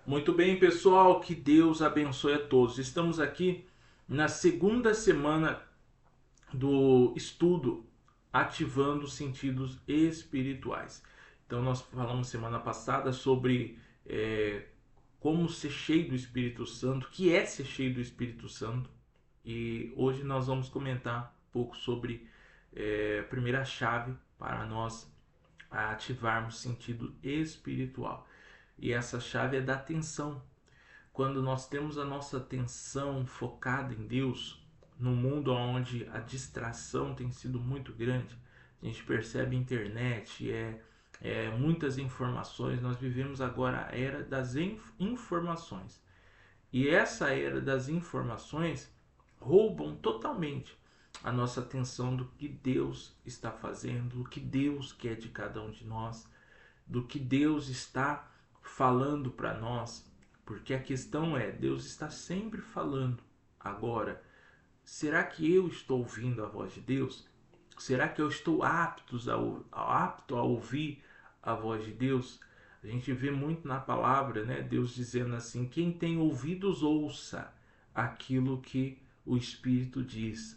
Muito bem, pessoal, que Deus abençoe a todos. Estamos aqui na segunda semana do estudo ativando os sentidos espirituais. Então, nós falamos semana passada sobre como ser cheio do Espírito Santo, o que é ser cheio do Espírito Santo, e hoje nós vamos comentar um pouco sobre a primeira chave para nós ativarmos sentido espiritual. E essa chave é da atenção. Quando nós temos a nossa atenção focada em Deus, num mundo onde a distração tem sido muito grande, a gente percebe a internet, muitas informações, nós vivemos agora a era das informações. E essa era das informações roubam totalmente a nossa atenção do que Deus está fazendo, do que Deus quer de cada um de nós, do que Deus está falando para nós, porque a questão é, Deus está sempre falando. Agora, será que eu estou ouvindo a voz de Deus? Será que eu estou apto a ouvir a voz de Deus? A gente vê muito na palavra, né? Deus dizendo assim: quem tem ouvidos, ouça aquilo que o Espírito diz.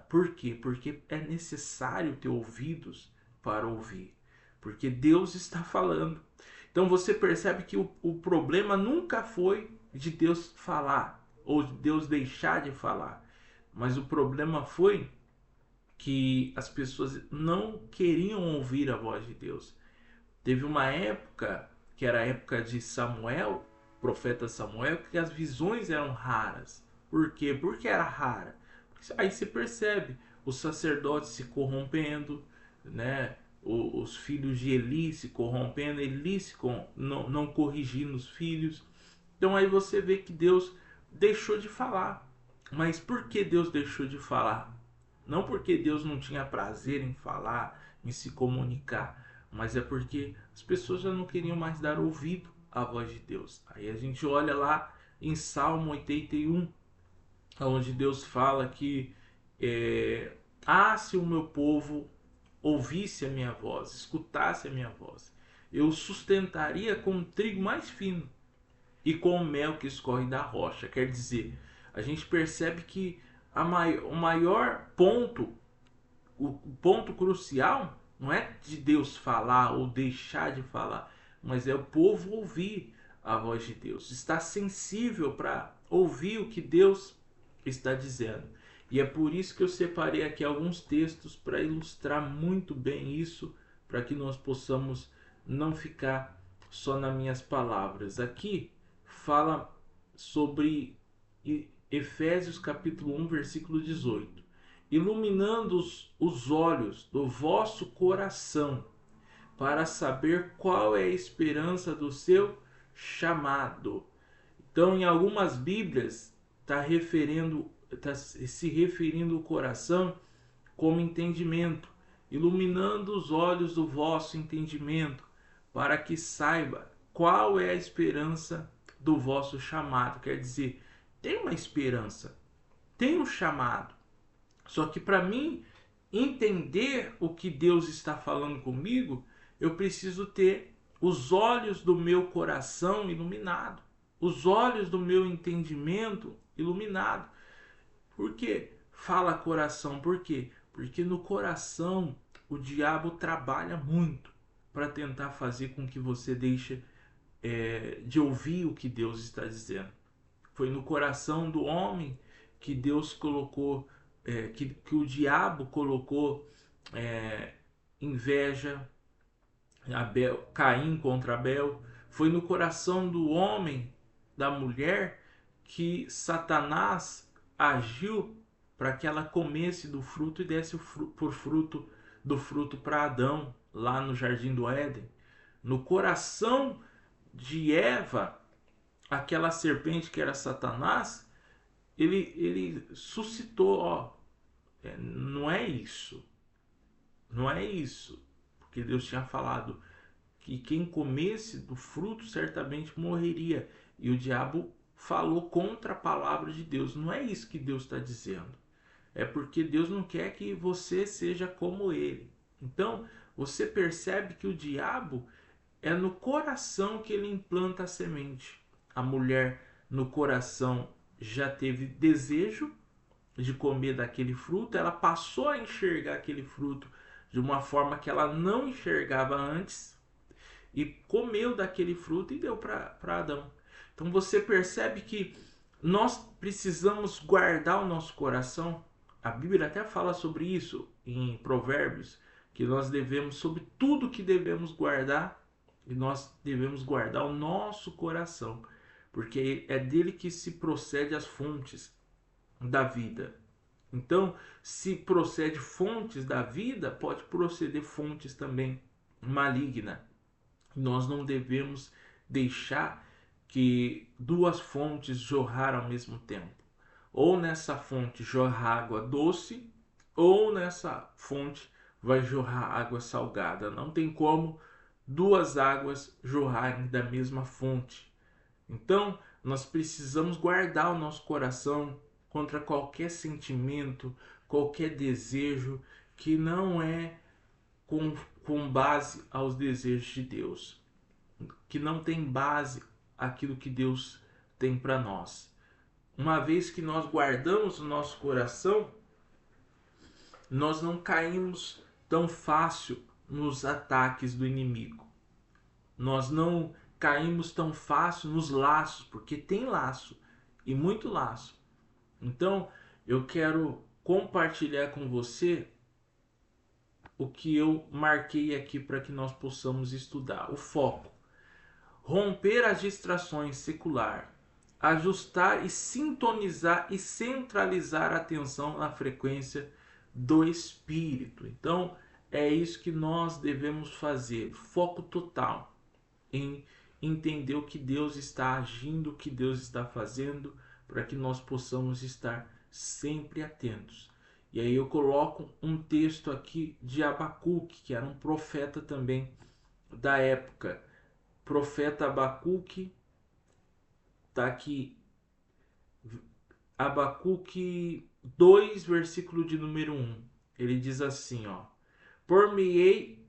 Por quê? Porque é necessário ter ouvidos para ouvir. Porque Deus está falando. Então você percebe que o problema nunca foi de Deus falar ou de Deus deixar de falar, mas o problema foi que as pessoas não queriam ouvir a voz de Deus. Teve uma época, que era a época de Samuel, profeta Samuel, que as visões eram raras. Por quê? Porque era rara. Aí você percebe os sacerdotes se corrompendo, né? Os filhos de Eli se corrompendo, Eli não corrigindo os filhos. Então aí você vê que Deus deixou de falar. Mas por que Deus deixou de falar? Não porque Deus não tinha prazer em falar, em se comunicar, mas é porque as pessoas já não queriam mais dar ouvido à voz de Deus. Aí a gente olha lá em Salmo 81, onde Deus fala que se o meu povo ouvisse a minha voz, escutasse a minha voz, eu sustentaria com o trigo mais fino e com o mel que escorre da rocha. Quer dizer, a gente percebe que o maior ponto, o ponto crucial, não é de Deus falar ou deixar de falar, mas é o povo ouvir a voz de Deus, estar sensível para ouvir o que Deus está dizendo. E é por isso que eu separei aqui alguns textos para ilustrar muito bem isso, para que nós possamos não ficar só nas minhas palavras. Aqui fala sobre Efésios capítulo 1, versículo 18. Iluminando os olhos do vosso coração, para saber qual é a esperança do seu chamado. Então, em algumas Bíblias, está se referindo o coração como entendimento, iluminando os olhos do vosso entendimento, para que saiba qual é a esperança do vosso chamado. Quer dizer, tem uma esperança, tem um chamado. Só que para mim entender o que Deus está falando comigo, eu preciso ter os olhos do meu coração iluminado, os olhos do meu entendimento iluminado. Por que fala coração? Por quê? Porque no coração o diabo trabalha muito para tentar fazer com que você deixe de ouvir o que Deus está dizendo. Foi no coração do homem que Deus colocou, que o diabo colocou inveja, Caim contra Abel. Foi no coração do homem, da mulher, que Satanás agiu para que ela comesse do fruto e desse por fruto do fruto para Adão, lá no jardim do Éden. No coração de Eva, aquela serpente que era Satanás, ele suscitou, não é isso, não é isso, porque Deus tinha falado que quem comesse do fruto certamente morreria, e o diabo falou contra a palavra de Deus. Não é isso que Deus está dizendo, é porque Deus não quer que você seja como ele. Então você percebe que o diabo é no coração que ele implanta a semente. a mulher no coração já teve desejo de comer daquele fruto, ela passou a enxergar aquele fruto de uma forma que ela não enxergava antes e comeu daquele fruto e deu para Adão. Então você percebe que nós precisamos guardar o nosso coração. A Bíblia até fala sobre isso em Provérbios, que nós devemos, sobre tudo que devemos guardar, e nós devemos guardar o nosso coração, porque é dele que se procede as fontes da vida. Então, se procede fontes da vida, pode proceder fontes também malignas. Nós não devemos deixar que duas fontes jorrar ao mesmo tempo. Ou nessa fonte jorrar água doce, ou nessa fonte vai jorrar água salgada. Não tem como duas águas jorrarem da mesma fonte. Então, nós precisamos guardar o nosso coração contra qualquer sentimento, qualquer desejo que não é com base aos desejos de Deus, que não tem base aquilo que Deus tem para nós. Uma vez que nós guardamos o nosso coração, nós não caímos tão fácil nos ataques do inimigo. Nós não caímos tão fácil nos laços, porque tem laço, e muito laço. Então, eu quero compartilhar com você o que eu marquei aqui para que nós possamos estudar. O foco: romper as distrações secular, ajustar e sintonizar e centralizar a atenção na frequência do Espírito. Então, é isso que nós devemos fazer, foco total em entender o que Deus está agindo, o que Deus está fazendo, para que nós possamos estar sempre atentos. E aí eu coloco um texto aqui de Abacuque, que era um profeta também da época. Profeta Abacuque, está aqui, Abacuque 2, versículo de número 1. Ele diz assim, ó: por-me-ei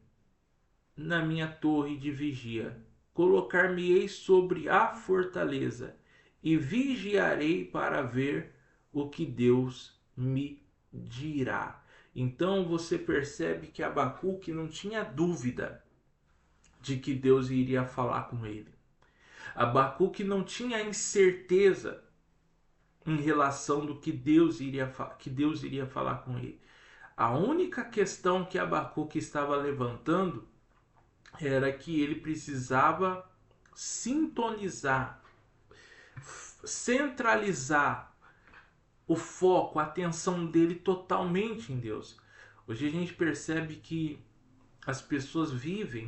na minha torre de vigia, colocar-me-ei sobre a fortaleza, e vigiarei para ver o que Deus me dirá. Então você percebe que Abacuque não tinha dúvida de que Deus iria falar com ele. Abacuque não tinha incerteza em relação do que Deus iria falar com ele. A única questão que Abacuque estava levantando era que ele precisava sintonizar, centralizar o foco, a atenção dele totalmente em Deus. Hoje a gente percebe que as pessoas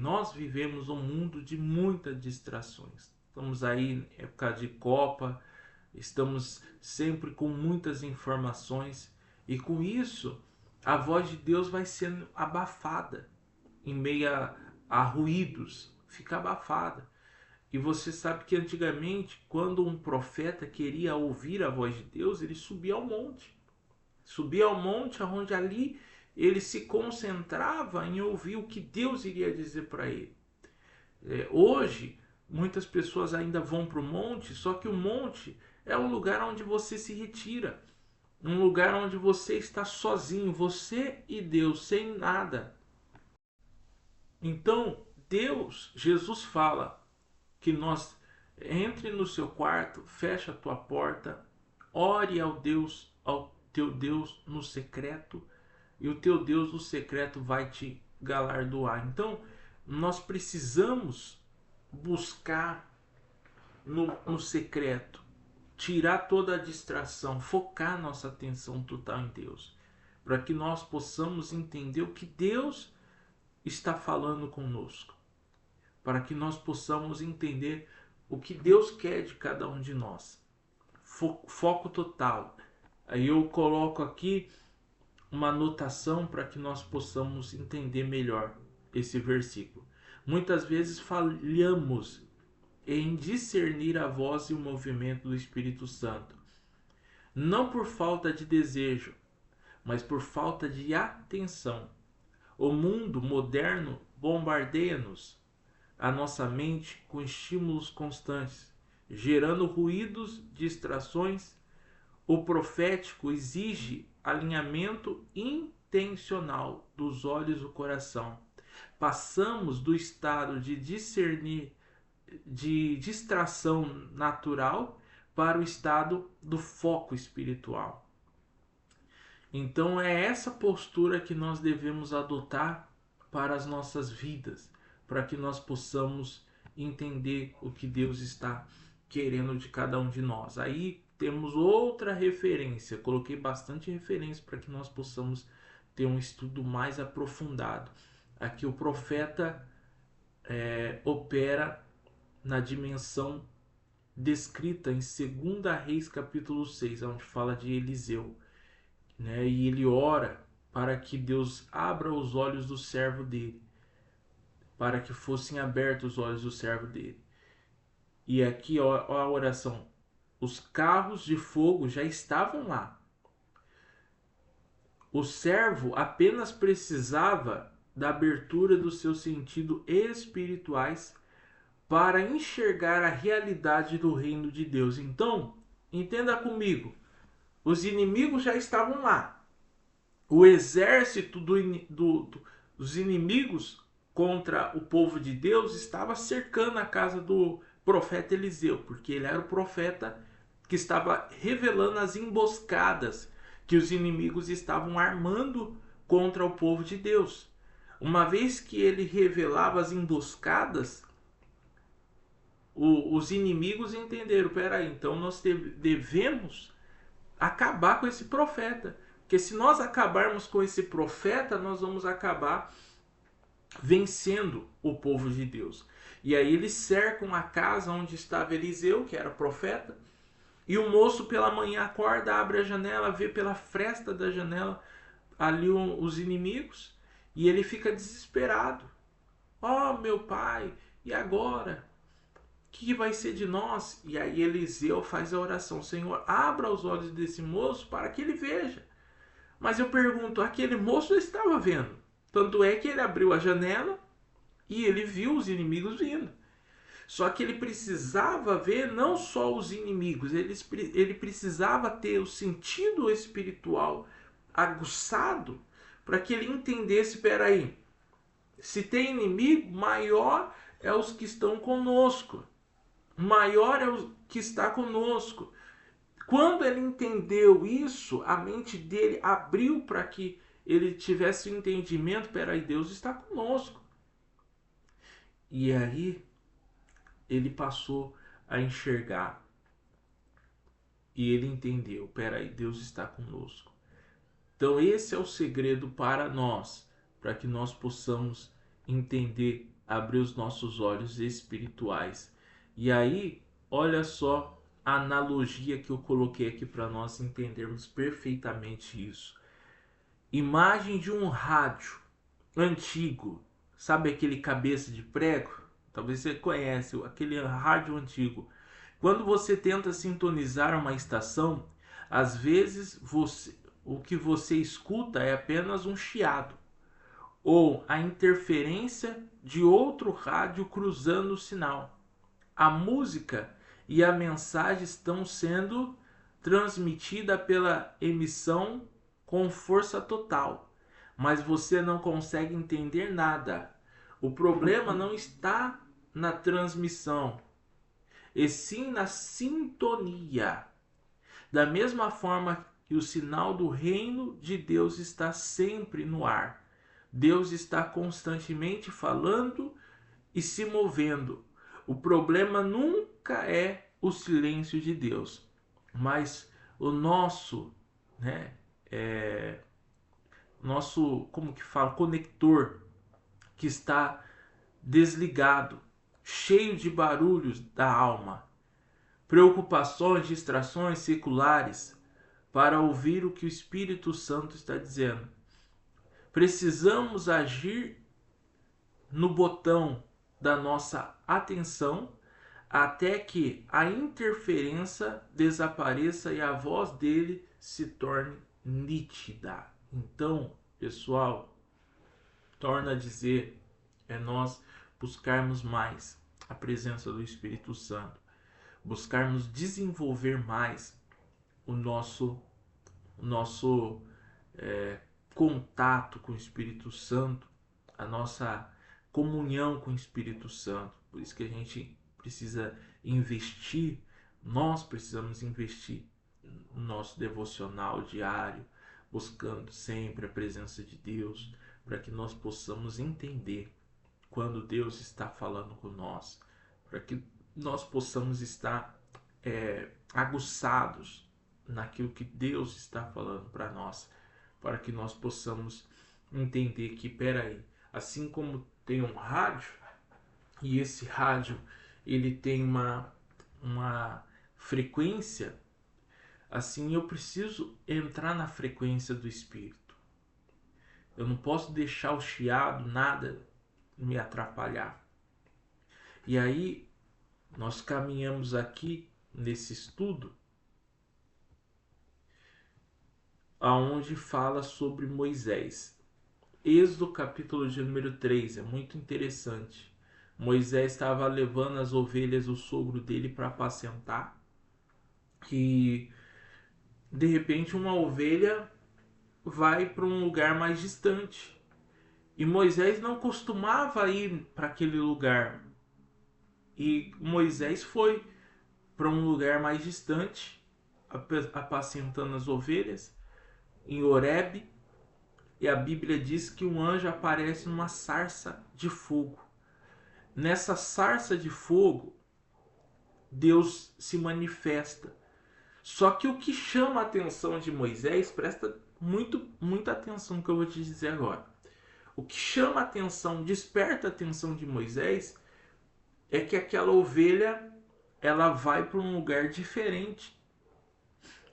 nós vivemos um mundo de muitas distrações. Estamos aí em época de Copa, estamos sempre com muitas informações, e com isso a voz de Deus vai sendo abafada em meio a ruídos, fica abafada. E você sabe que antigamente, quando um profeta queria ouvir a voz de Deus, ele subia ao monte. Subia ao monte, onde ali ele se concentrava em ouvir o que Deus iria dizer para ele. Hoje, muitas pessoas ainda vão para o monte, só que o monte é um lugar onde você se retira. Um lugar onde você está sozinho, você e Deus, sem nada. Então, Jesus fala que nós entre no seu quarto, feche a tua porta, ore ao teu Deus no secreto, e o teu Deus no secreto vai te galardoar. Então, nós precisamos buscar no secreto, tirar toda a distração, focar nossa atenção total em Deus, para que nós possamos entender o que Deus está falando conosco, para que nós possamos entender o que Deus quer de cada um de nós. Foco total. Aí eu coloco aqui uma anotação para que nós possamos entender melhor esse versículo. Muitas vezes falhamos em discernir a voz e o movimento do Espírito Santo, não por falta de desejo, mas por falta de atenção. O mundo moderno bombardeia-nos a nossa mente com estímulos constantes, gerando ruídos, distrações. O profético exige alinhamento intencional dos olhos do coração. Passamos do estado de discernir, de distração natural, para o estado do foco espiritual. Então é essa postura que nós devemos adotar para as nossas vidas, para que nós possamos entender o que Deus está querendo de cada um de nós. Aí temos outra referência, coloquei bastante referência para que nós possamos ter um estudo mais aprofundado. Aqui o profeta opera na dimensão descrita em 2 Reis capítulo 6, onde fala de Eliseu, né? E ele ora para que Deus abra os olhos do servo dele, para que fossem abertos os olhos do servo dele. E aqui ó, a oração: os carros de fogo já estavam lá. O servo apenas precisava da abertura dos seus sentidos espirituais para enxergar a realidade do reino de Deus. Então, entenda comigo, os inimigos já estavam lá. O exército dos inimigos contra o povo de Deus estava cercando a casa do profeta Eliseu, porque ele era o profeta que estava revelando as emboscadas que os inimigos estavam armando contra o povo de Deus. Uma vez que ele revelava as emboscadas, os inimigos entenderam: peraí, então nós devemos acabar com esse profeta, porque se nós acabarmos com esse profeta, nós vamos acabar vencendo o povo de Deus. E aí eles cercam a casa onde estava Eliseu, que era profeta, e o moço pela manhã acorda, abre a janela, vê pela fresta da janela ali os inimigos, e ele fica desesperado. Oh, meu pai, e agora? O que vai ser de nós? E aí Eliseu faz a oração: Senhor, abra os olhos desse moço para que ele veja. Mas eu pergunto, aquele moço estava vendo. Tanto é que ele abriu a janela e ele viu os inimigos vindo. Só que ele precisava ver não só os inimigos, ele precisava ter o sentido espiritual aguçado para que ele entendesse: peraí, se tem inimigo, maior é os que estão conosco. Maior é o que está conosco. Quando ele entendeu isso, a mente dele abriu para que ele tivesse o entendimento: peraí, Deus está conosco. E aí ele passou a enxergar. E ele entendeu: peraí, Deus está conosco. Então esse é o segredo para nós, para que nós possamos entender, abrir os nossos olhos espirituais. E aí, olha só a analogia que eu coloquei aqui para nós entendermos perfeitamente isso. Imagem de um rádio antigo, sabe aquele cabeça de prego? Talvez você conhece aquele rádio antigo. Quando você tenta sintonizar uma estação, às vezes o que você escuta é apenas um chiado ou a interferência de outro rádio cruzando o sinal. A música e a mensagem estão sendo transmitidas pela emissão com força total, mas você não consegue entender nada. O problema não está na transmissão, e sim na sintonia. Da mesma forma que o sinal do reino de Deus está sempre no ar. Deus está constantemente falando e se movendo. O problema nunca é o silêncio de Deus, mas o nosso, como que fala, conector que está desligado, cheio de barulhos da alma, preocupações, distrações seculares, para ouvir o que o Espírito Santo está dizendo. Precisamos agir no botão da nossa atenção até que a interferência desapareça e a voz dele se torne nítida. Então, pessoal, torna a dizer, é nós buscarmos mais a presença do Espírito Santo. buscarmos desenvolver mais o nosso contato com o Espírito Santo, a nossa comunhão com o Espírito Santo. Por isso que a gente precisa investir, nós precisamos investir no nosso devocional diário, buscando sempre a presença de Deus, para que nós possamos entender quando Deus está falando com nós, para que nós possamos estar aguçados naquilo que Deus está falando para nós, para que nós possamos entender que, peraí, assim como tem um rádio, e esse rádio ele tem uma frequência, assim eu preciso entrar na frequência do Espírito. Eu não posso deixar o chiado, nada me atrapalhar. E aí nós caminhamos aqui nesse estudo aonde fala sobre Moisés. Êxodo capítulo de número 3, é muito interessante. Moisés estava levando as ovelhas do sogro dele para apacentar, e de repente uma ovelha vai para um lugar mais distante. E Moisés não costumava ir para aquele lugar. E Moisés foi para um lugar mais distante, apacentando as ovelhas, em Horebe. E a Bíblia diz que um anjo aparece numa sarça de fogo. Nessa sarça de fogo, Deus se manifesta. Só que o que chama a atenção de Moisés, presta muita atenção no que eu vou te dizer agora. O que chama a atenção, desperta a atenção de Moisés, é que aquela ovelha, ela vai para um lugar diferente.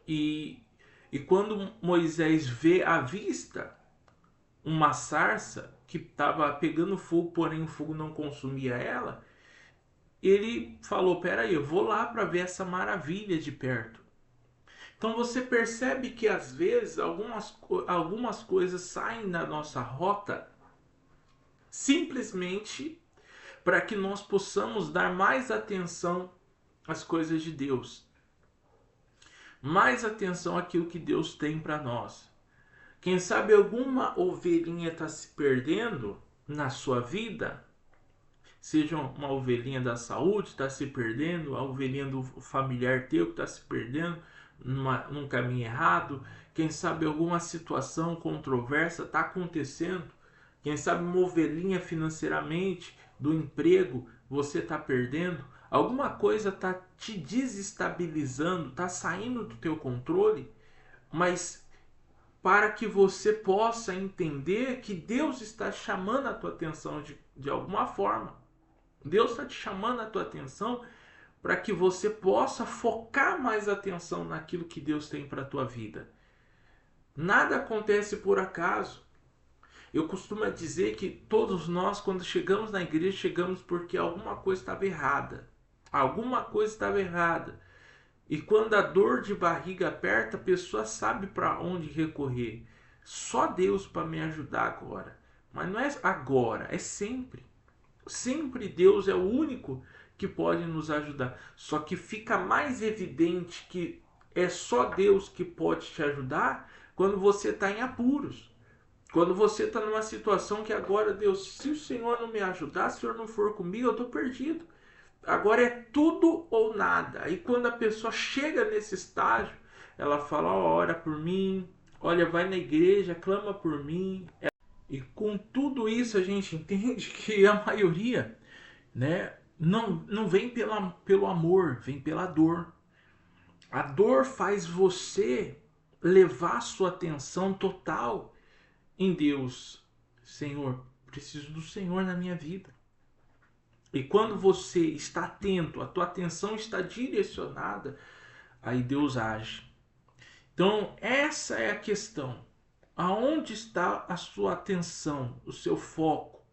E quando Moisés vê à vista uma sarça que estava pegando fogo, porém o fogo não consumia ela, ele falou, peraí, eu vou lá para ver essa maravilha de perto. Então você percebe que às vezes algumas coisas saem da nossa rota simplesmente para que nós possamos dar mais atenção às coisas de Deus, mais atenção àquilo que Deus tem para nós. Quem sabe alguma ovelhinha está se perdendo na sua vida, seja uma ovelhinha da saúde, está se perdendo, a ovelhinha do familiar teu que está se perdendo num caminho errado, quem sabe alguma situação controversa está acontecendo, quem sabe uma ovelhinha financeiramente do emprego você está perdendo, alguma coisa está te desestabilizando, está saindo do teu controle, mas para que você possa entender que Deus está chamando a tua atenção de alguma forma. Deus está te chamando a tua atenção para que você possa focar mais atenção naquilo que Deus tem para a tua vida. Nada acontece por acaso. Eu costumo dizer que todos nós, quando chegamos na igreja, chegamos porque alguma coisa estava errada. Alguma coisa estava errada. E quando a dor de barriga aperta, a pessoa sabe para onde recorrer. Só Deus para me ajudar agora. Mas não é agora, é sempre. Sempre Deus é o único que pode nos ajudar. Só que fica mais evidente que é só Deus que pode te ajudar quando você está em apuros. Quando você está numa situação que agora, Deus, se o Senhor não me ajudar, se o Senhor não for comigo, eu estou perdido. Agora é tudo ou nada. Aí quando a pessoa chega nesse estágio, ela fala, oh, ora por mim, olha, vai na igreja, clama por mim. E com tudo isso a gente entende que a maioria, né, não vem pelo amor, vem pela dor. A dor faz você levar sua atenção total em Deus. Senhor, preciso do Senhor na minha vida. E quando você está atento, a tua atenção está direcionada, aí Deus age. Então, essa é a questão. Aonde está a sua atenção, o seu foco?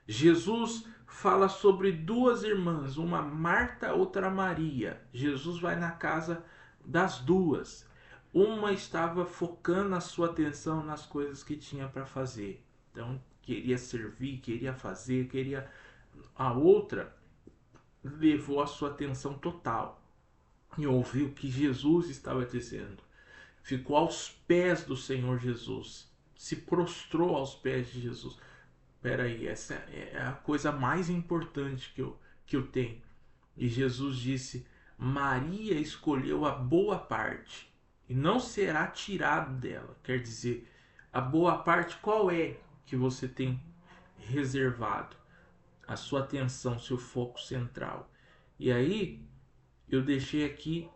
Jesus fala sobre duas irmãs, uma Marta, outra Maria. Jesus vai na casa das duas. Uma estava focando a sua atenção nas coisas que tinha para fazer. Então, queria servir, queria fazer, queria... A outra levou a sua atenção total e ouviu o que Jesus estava dizendo. Ficou aos pés do Senhor Jesus, se prostrou aos pés de Jesus. Espera aí, essa é a coisa mais importante que eu tenho. E Jesus disse: Maria escolheu a boa parte e não será tirado dela. Quer dizer, a boa parte qual é que você tem reservado? A sua atenção, seu foco central. E aí eu deixei aqui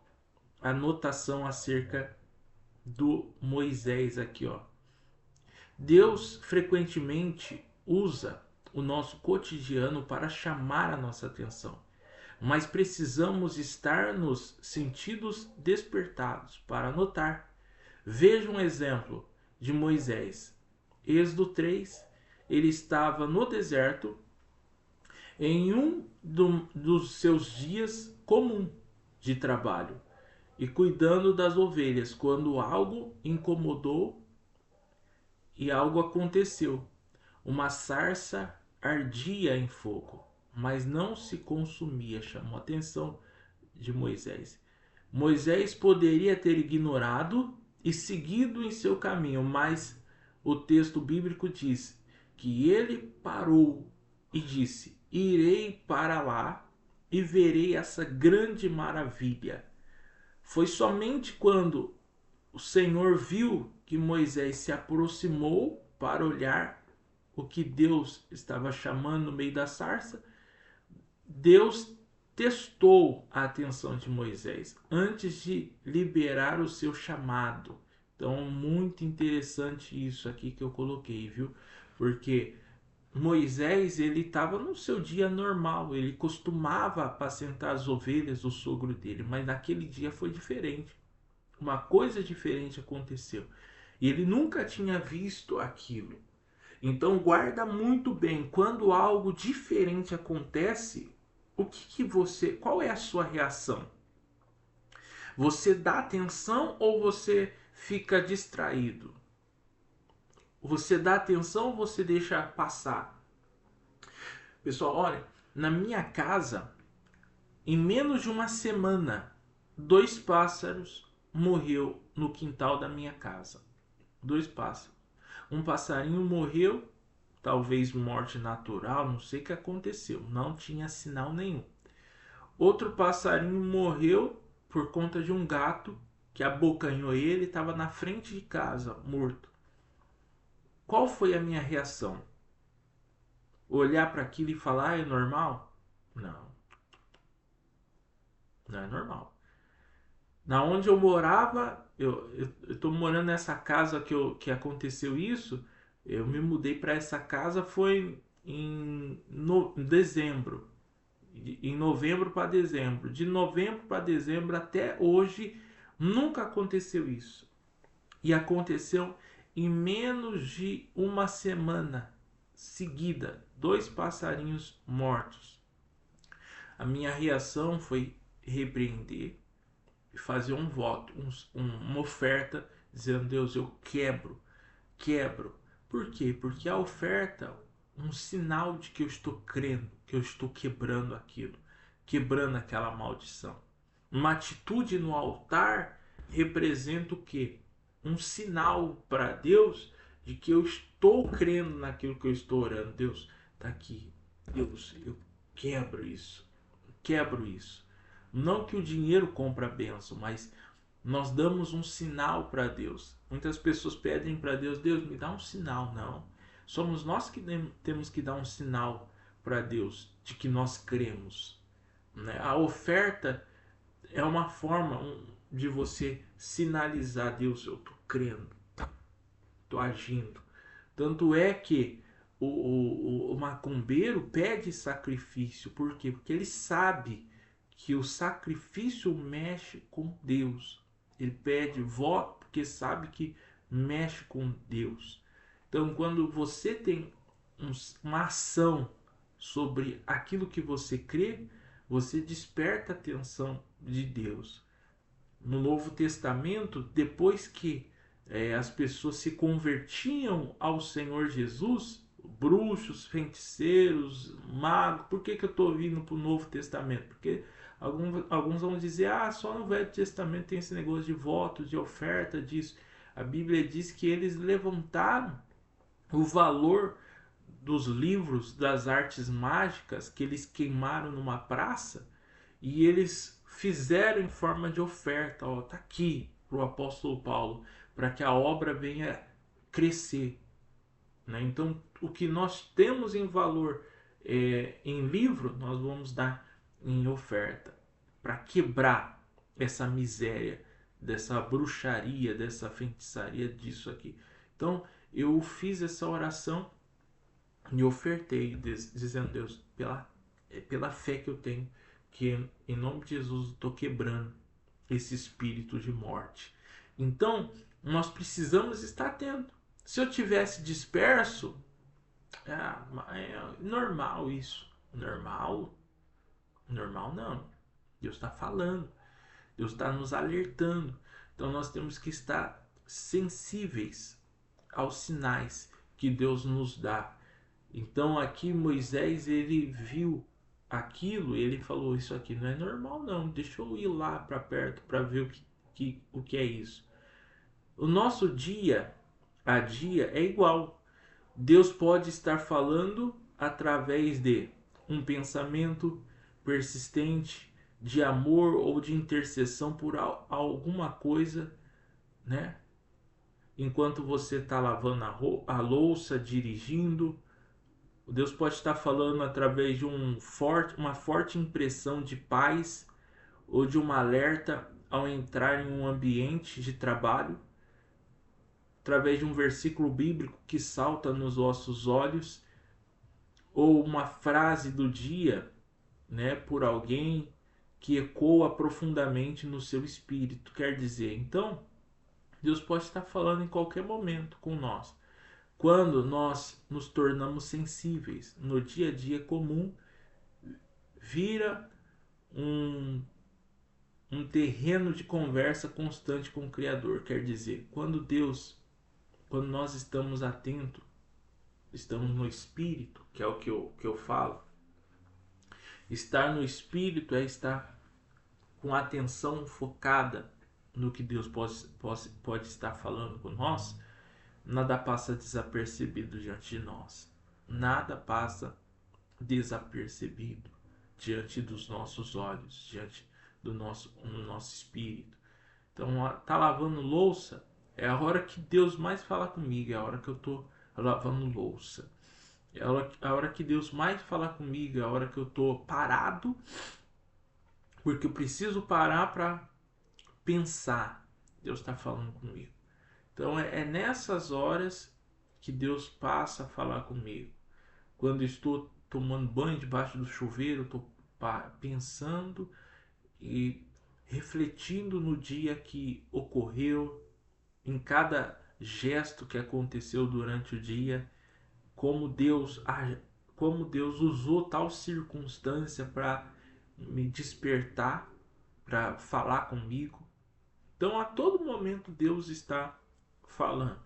a anotação acerca do Moisés aqui, ó. Deus frequentemente usa o nosso cotidiano para chamar a nossa atenção, mas precisamos estar nos sentidos despertados para notar. Veja um exemplo de Moisés. Êxodo 3, ele estava no deserto em um dos seus dias comum de trabalho e cuidando das ovelhas, quando algo incomodou e algo aconteceu. Uma sarça ardia em fogo, mas não se consumia, chamou a atenção de Moisés. Moisés poderia ter ignorado e seguido em seu caminho, mas o texto bíblico diz que ele parou e disse: Irei para lá e verei essa grande maravilha. Foi somente quando o Senhor viu que Moisés se aproximou para olhar o que Deus estava chamando no meio da sarça, Deus testou a atenção de Moisés antes de liberar o seu chamado. Então, muito interessante isso aqui que eu coloquei, viu? Porque Moisés, ele estava no seu dia normal, ele costumava apacentar as ovelhas do sogro dele, mas naquele dia foi diferente. Uma coisa diferente aconteceu. E ele nunca tinha visto aquilo. Então guarda muito bem, quando algo diferente acontece, qual é a sua reação? Você dá atenção ou você fica distraído? Você dá atenção ou você deixa passar? Pessoal, olha, na minha casa, em menos de uma semana, 2 pássaros morreu no quintal da minha casa. 2 pássaros. Um passarinho morreu, talvez morte natural, não sei o que aconteceu, não tinha sinal nenhum. Outro passarinho morreu por conta de um gato que abocanhou ele, estava na frente de casa, morto. Qual foi a minha reação? Olhar para aquilo e falar: é normal? Não. Não é normal. Na onde eu morava, eu estou morando nessa casa que aconteceu isso. Eu me mudei para essa casa foi em dezembro, em novembro para dezembro. De novembro para dezembro até hoje nunca aconteceu isso. E aconteceu em menos de uma semana seguida, 2 passarinhos mortos. A minha reação foi repreender e fazer um voto, uma oferta, dizendo: Deus, eu quebro. Por quê? Porque a oferta é um sinal de que eu estou crendo, que eu estou quebrando aquilo, quebrando aquela maldição. Uma atitude no altar representa o quê? Um sinal para Deus de que eu estou crendo naquilo que eu estou orando. Deus, está aqui. Deus, eu quebro isso. Quebro isso. Não que o dinheiro compre a bênção, mas nós damos um sinal para Deus. Muitas pessoas pedem para Deus: Deus, me dá um sinal. Não. Somos nós que temos que dar um sinal para Deus de que nós cremos. A oferta é uma forma de você sinalizar: Deus, eu estou crendo, estou agindo. Tanto é que o macumbeiro pede sacrifício. Por quê? Porque ele sabe que o sacrifício mexe com Deus. Ele pede voto porque sabe que mexe com Deus. Então, quando você tem uma ação sobre aquilo que você crê, você desperta a atenção de Deus. No Novo Testamento, depois que as pessoas se convertiam ao Senhor Jesus, bruxos, feiticeiros, magos. Por que eu estou vindo para o Novo Testamento? Porque Alguns vão dizer, só no Velho Testamento tem esse negócio de voto, de oferta, disso. A Bíblia diz que eles levantaram o valor dos livros das artes mágicas que eles queimaram numa praça e eles fizeram em forma de oferta. Tá aqui para o apóstolo Paulo, para que a obra venha crescer. Né? Então, o que nós temos em valor em livro, nós vamos dar em oferta, para quebrar essa miséria, dessa bruxaria, dessa feitiçaria, disso aqui. Então, eu fiz essa oração e ofertei, dizendo, Deus, pela fé que eu tenho, que em nome de Jesus eu estou quebrando esse espírito de morte. Então, nós precisamos estar atentos. Se eu tivesse disperso, é normal isso. Normal? Normal não. Deus está falando. Deus está nos alertando. Então nós temos que estar sensíveis aos sinais que Deus nos dá. Então aqui Moisés, ele viu aquilo, ele falou, isso aqui não é normal não, deixa eu ir lá para perto para ver o que é isso. O nosso dia a dia é igual. Deus pode estar falando através de um pensamento persistente de amor ou de intercessão por alguma coisa, né? Enquanto você está lavando a louça, dirigindo, Deus pode estar falando através de uma forte impressão de paz ou de um alerta ao entrar em um ambiente de trabalho, através de um versículo bíblico que salta nos vossos olhos, ou uma frase do dia, né, por alguém que ecoa profundamente no seu espírito. Quer dizer, então, Deus pode estar falando em qualquer momento com nós. Quando nós nos tornamos sensíveis no dia a dia comum, vira um terreno de conversa constante com o Criador. Quer dizer, quando nós estamos atentos, estamos no Espírito, que é o que eu falo. Estar no Espírito é estar com a atenção focada no que Deus pode estar falando com nós. Nada passa desapercebido diante de nós. Nada passa desapercebido diante dos nossos olhos, diante do nosso espírito. Então, tá lavando louça, é a hora que Deus mais fala comigo, é a hora que eu tô lavando louça. É a hora que Deus mais fala comigo, é a hora que eu tô parado, porque eu preciso parar para pensar. Deus está falando comigo. Então é nessas horas que Deus passa a falar comigo. Quando estou tomando banho debaixo do chuveiro, estou pensando e refletindo no dia que ocorreu, em cada gesto que aconteceu durante o dia, como Deus usou tal circunstância para me despertar, para falar comigo. Então, a todo momento Deus está falando.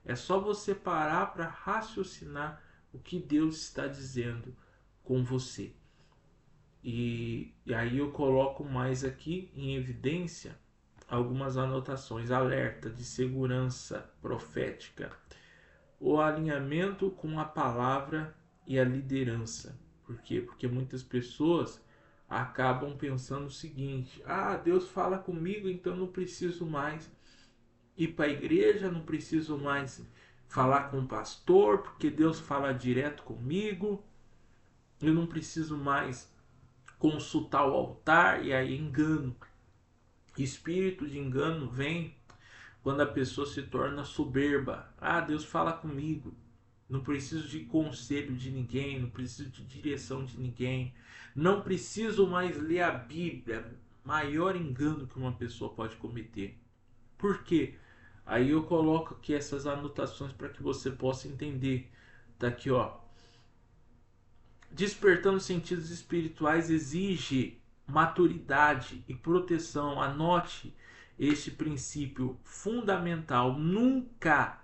É só você parar para raciocinar o que Deus está dizendo com você. E aí eu coloco mais aqui em evidência algumas anotações. Alerta de segurança profética. O alinhamento com a palavra e a liderança. Por quê? Porque muitas pessoas acabam pensando o seguinte: Deus fala comigo, então não preciso mais ir para a igreja, não preciso mais falar com o pastor, porque Deus fala direto comigo, eu não preciso mais consultar o altar. E aí engano. Espírito de engano vem quando a pessoa se torna soberba. Deus fala comigo, não preciso de conselho de ninguém, não preciso de direção de ninguém, não preciso mais ler a Bíblia. Maior engano que uma pessoa pode cometer. Por quê? Aí eu coloco aqui essas anotações para que você possa entender. Tá aqui, ó. Despertando sentidos espirituais exige maturidade e proteção. Anote este princípio fundamental. Nunca,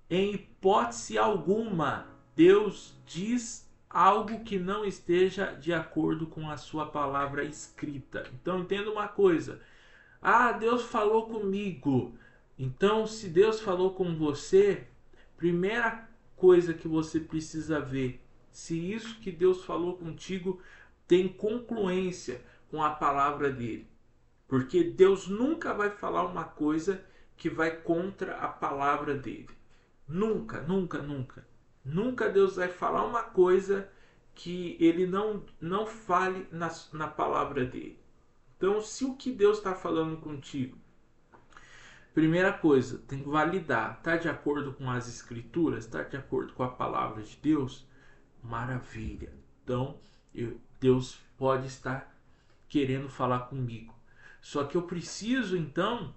em hipótese alguma, Deus diz algo que não esteja de acordo com a sua palavra escrita. Então entenda uma coisa: ah, Deus falou comigo. Então, se Deus falou com você, primeira coisa que você precisa ver se isso que Deus falou contigo tem concluência com a palavra dele. Porque Deus nunca vai falar uma coisa que vai contra a palavra dele. Nunca, nunca, nunca. Nunca Deus vai falar uma coisa que ele não fale na palavra dele. Então, se o que Deus está falando contigo, primeira coisa, tem que validar. Está de acordo com as escrituras? Está de acordo com a palavra de Deus? Maravilha. Então, Deus pode estar querendo falar comigo. Só que eu preciso, então,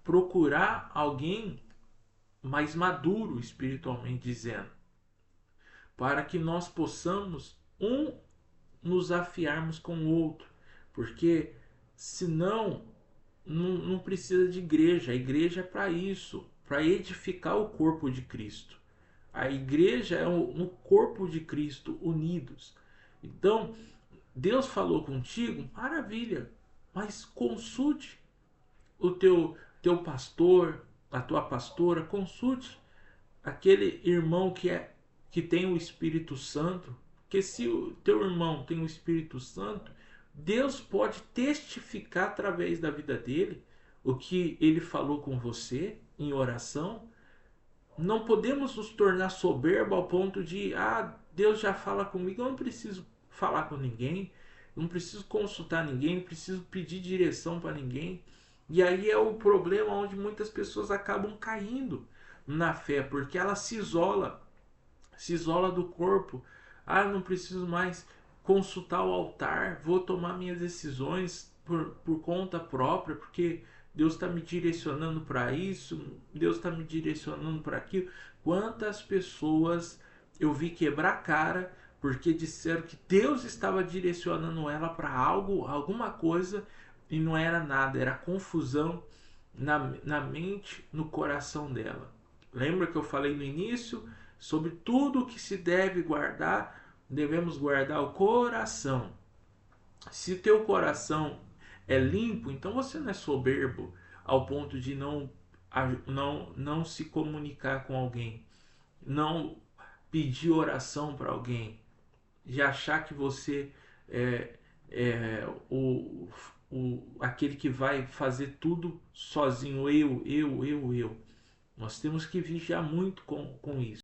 procurar alguém mais maduro espiritualmente dizendo, para que nós possamos nos afiarmos com o outro, porque senão não precisa de igreja. A igreja é para isso, para edificar o corpo de Cristo. A igreja é no corpo de Cristo unidos. Então, Deus falou contigo, maravilha, mas consulte o teu pastor, a tua pastora, consulte aquele irmão que tem o Espírito Santo, porque se o teu irmão tem o Espírito Santo, Deus pode testificar através da vida dele o que ele falou com você em oração. Não podemos nos tornar soberbo ao ponto de, Deus já fala comigo, eu não preciso falar com ninguém, não preciso consultar ninguém, não preciso pedir direção para ninguém. E aí é o problema onde muitas pessoas acabam caindo na fé, porque ela se isola do corpo. Não preciso mais consultar o altar, vou tomar minhas decisões por conta própria, porque Deus está me direcionando para isso, Deus está me direcionando para aquilo. Quantas pessoas eu vi quebrar a cara porque disseram que Deus estava direcionando ela para algo, alguma coisa, e não era nada, era confusão na mente, no coração dela. Lembra que eu falei no início sobre tudo que se deve guardar? Devemos guardar o coração. Se o teu coração é limpo, então você não é soberbo ao ponto de não se comunicar com alguém, não pedir oração para alguém, de achar que você é aquele que vai fazer tudo sozinho, eu. Nós temos que vigiar muito com isso.